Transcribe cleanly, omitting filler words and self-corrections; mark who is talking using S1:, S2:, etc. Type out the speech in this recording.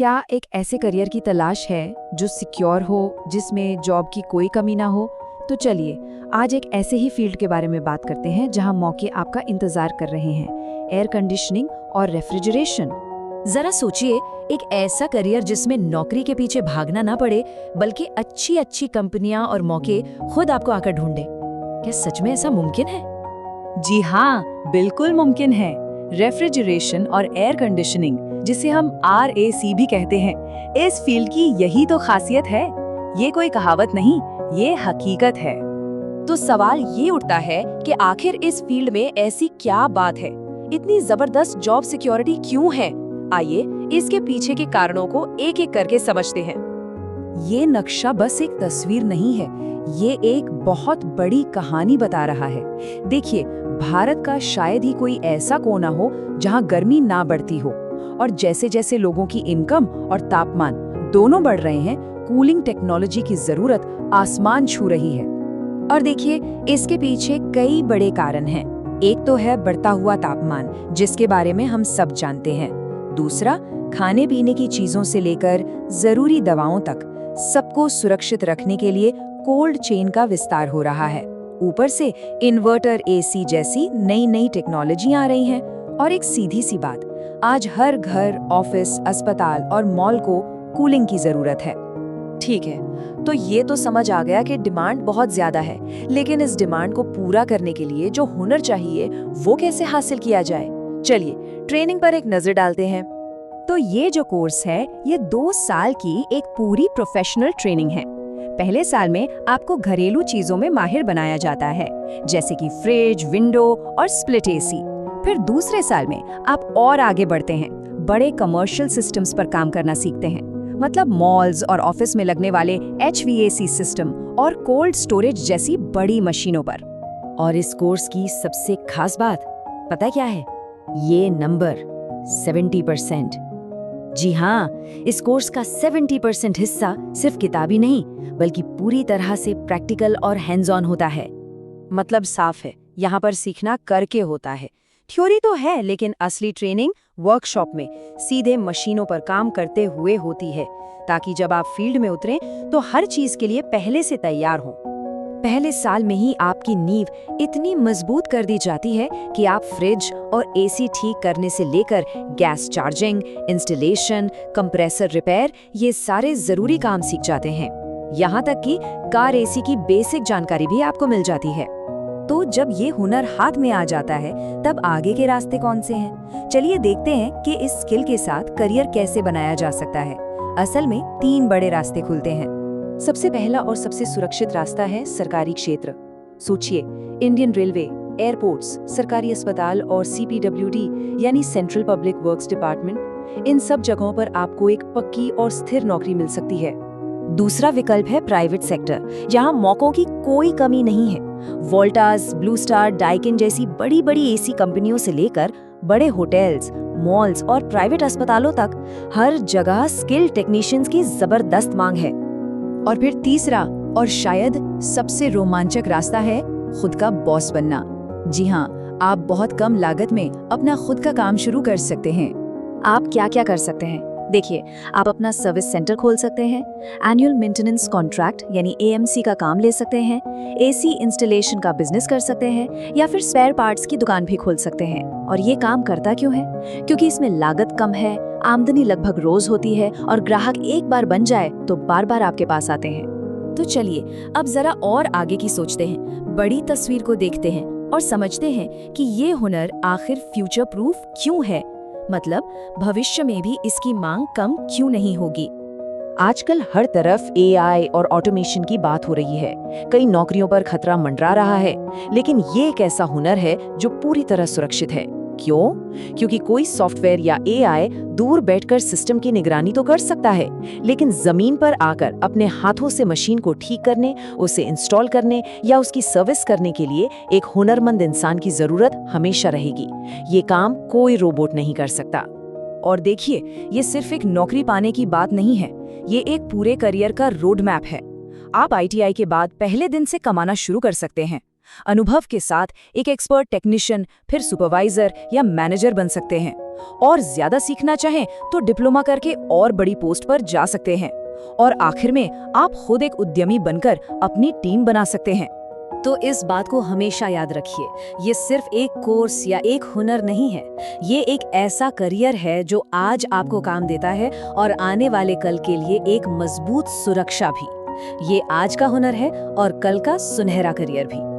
S1: क्या एक ऐसे करियर की तलाश है जो सिक्योर हो, जिसमें जॉब की कोई कमी ना हो? तो चलिए, आज एक ऐसे ही फील्ड के बारे में बात करते हैं जहां मौके आपका इंतजार कर रहे हैं, एयर कंडीशनिंग और रेफ्रिजरेशन।
S2: जरा सोचिए, एक ऐसा करियर जिसमें नौकरी के पीछे भागना ना पड़े, बल्कि अच्छी अच्छी कंपनियां और मौके खुद आपको आकर ढूंढे। क्या सच में ऐसा मुमकिन है?
S1: जी हाँ, बिल्कुल मुमकिन है। रेफ्रिजरेशन और एयर कंडीशनिंग, जिसे हम RAC भी कहते हैं, इस फील्ड की यही तो खासियत है। ये कोई कहावत नहीं, ये हकीकत है।
S2: तो सवाल ये उठता है कि आखिर इस फील्ड में ऐसी क्या बात है, इतनी जबरदस्त जॉब सिक्योरिटी क्यों है? आइए इसके पीछे के कारणों को एक एक करके समझते हैं।
S1: ये नक्शा बस एक तस्वीर नहीं है, ये एक बहुत बड़ी कहानी बता रहा है। देखिए, भारत का शायद ही कोई ऐसा कोना हो जहां गर्मी ना बढ़ती हो, और जैसे जैसे लोगों की इनकम और तापमान दोनों बढ़ रहे हैं, कूलिंग टेक्नोलॉजी की जरूरत आसमान छू रही है। और देखिए, इसके पीछे कई बड़े कारण हैं। एक तो है बढ़ता हुआ तापमान, जिसके बारे में हम सब जानते हैं। दूसरा, खाने पीने की चीजों से लेकर जरूरी दवाओं तक सबको सुरक्षित रखने के लिए कोल्ड चेन का विस्तार हो रहा है। ऊपर से इन्वर्टर AC जैसी नई नई टेक्नोलॉजी आ रही हैं। और एक सीधी सी बात, आज हर घर, ऑफिस, अस्पताल और मॉल को कूलिंग की जरूरत है।
S2: ठीक है, तो ये तो समझ आ गया कि डिमांड बहुत ज्यादा है, लेकिन इस डिमांड को पूरा करने के लिए जो हुनर चाहिए वो कैसे हासिल किया जाए? चलिए ट्रेनिंग पर एक नजर डालते हैं।
S1: तो ये जो कोर्स है, ये 2 साल की एक पूरी प्रोफेशनल ट्रेनिंग है। पहले साल में आपको घरेलू चीजों में माहिर बनाया जाता है, जैसे कि फ्रिज, विंडो और स्प्लिट AC। फिर दूसरे साल में आप और आगे बढ़ते हैं, बड़े कमर्शियल सिस्टम्स पर काम करना सीखते हैं, मतलब मॉल्स और ऑफिस में लगने वाले HVAC सिस्टम और कोल्ड स्टोरेज जैसी बड़ी मशीनों पर। और इस कोर्स की सबसे खास बात पता क्या है? ये नंबर 70%। जी हाँ, इस कोर्स का 70% हिस्सा सिर्फ किताबी नहीं, बल्कि पूरी तरह से प्रैक्टिकल और हैंड्स ऑन होता है। मतलब साफ है, यहाँ पर सीखना करके होता है। थ्योरी तो है, लेकिन असली ट्रेनिंग वर्कशॉप में सीधे मशीनों पर काम करते हुए होती है, ताकि जब आप फील्ड में उतरें तो हर चीज के लिए पहले से तैयार हों। पहले साल में ही आपकी नींव इतनी मजबूत कर दी जाती है कि आप फ्रिज और AC ठीक करने से लेकर gas charging, installation, compressor repair, ये सारे जरूरी काम सीख जाते हैं। यहाँ तक कि कार AC की बेसिक जानकारी भी आपको मिल जाती है। तो जब ये हुनर हाथ में आ जाता है, तब आगे के रास्ते कौन से हैं? चलिए देखते हैं कि इस स्किल के साथ करियर कैसे बनाया जा सकता है। असल में 3 बड़े रास्ते खुलते हैं। सबसे पहला और सबसे सुरक्षित रास्ता है सरकारी क्षेत्र। सोचिए, इंडियन रेलवे, एयरपोर्ट्स, सरकारी अस्पताल और CPWD यानी सेंट्रल पब्लिक वर्क्स डिपार्टमेंट, इन सब जगहों पर आपको एक पक्की और स्थिर नौकरी मिल सकती है। दूसरा विकल्प है प्राइवेट सेक्टर, जहां मौकों की कोई कमी नहीं है। वोल्टास, ब्लू स्टार, डाइकिन जैसी बड़ी बड़ी AC कंपनियों से लेकर बड़े होटल्स, मॉल्स और प्राइवेट अस्पतालों तक हर जगह स्किल्ड टेक्नीशियंस की जबरदस्त मांग है। और फिर तीसरा और शायद सबसे रोमांचक रास्ता है खुद का बॉस बनना। जी हाँ, आप बहुत कम लागत में अपना खुद का काम शुरू कर सकते हैं। आप क्या क्या कर सकते हैं? देखिए, आप अपना सर्विस सेंटर खोल सकते हैं, एनुअल मेंटेनेंस कॉन्ट्रैक्ट यानी AMC का काम ले सकते हैं, AC इंस्टॉलेशन का बिजनेस कर सकते हैं, या फिर स्पेयर पार्ट्स की दुकान भी खोल सकते हैं। और ये काम करता क्यों है? क्योंकि इसमें लागत कम है, आमदनी लगभग रोज होती है, और ग्राहक एक बार बन जाए तो बार बार आपके पास आते हैं। तो चलिए अब जरा और आगे की सोचते हैं, बड़ी तस्वीर को देखते हैं और समझते हैं कि ये हुनर आखिर फ्यूचर प्रूफ क्यों है। मतलब भविष्य में भी इसकी मांग कम क्यों नहीं होगी। आजकल हर तरफ AI और ऑटोमेशन की बात हो रही है। कई नौकरियों पर खतरा मंडरा रहा है, लेकिन ये एक ऐसा हुनर है जो पूरी तरह सुरक्षित है। क्यों? क्योंकि कोई सॉफ्टवेयर या AI दूर बैठकर सिस्टम की निगरानी तो कर सकता है, लेकिन जमीन पर आकर अपने हाथों से मशीन को ठीक करने, उसे इंस्टॉल करने या उसकी सर्विस करने के लिए एक हुनरमंद इंसान की जरूरत हमेशा रहेगी। ये काम कोई रोबोट नहीं कर सकता। और देखिए, ये सिर्फ एक नौकरी पाने की बात नहीं है, ये एक पूरे करियर का रोड मैप है। आप ITI के बाद पहले दिन से कमाना शुरू कर सकते हैं।
S2: अनुभव के साथ एक एक्सपर्ट टेक्नीशियन, फिर सुपरवाइजर या मैनेजर बन सकते हैं। और ज्यादा सीखना चाहें तो डिप्लोमा करके और बड़ी पोस्ट पर जा सकते हैं। और आखिर में आप खुद एक उद्यमी बनकर अपनी टीम बना सकते हैं।
S1: तो इस बात को हमेशा याद रखिए, ये सिर्फ एक कोर्स या एक हुनर नहीं है, ये एक ऐसा करियर है जो आज आपको काम देता है और आने वाले कल के लिए एक मजबूत सुरक्षा भी। ये आज का हुनर है और कल का सुनहरा करियर भी।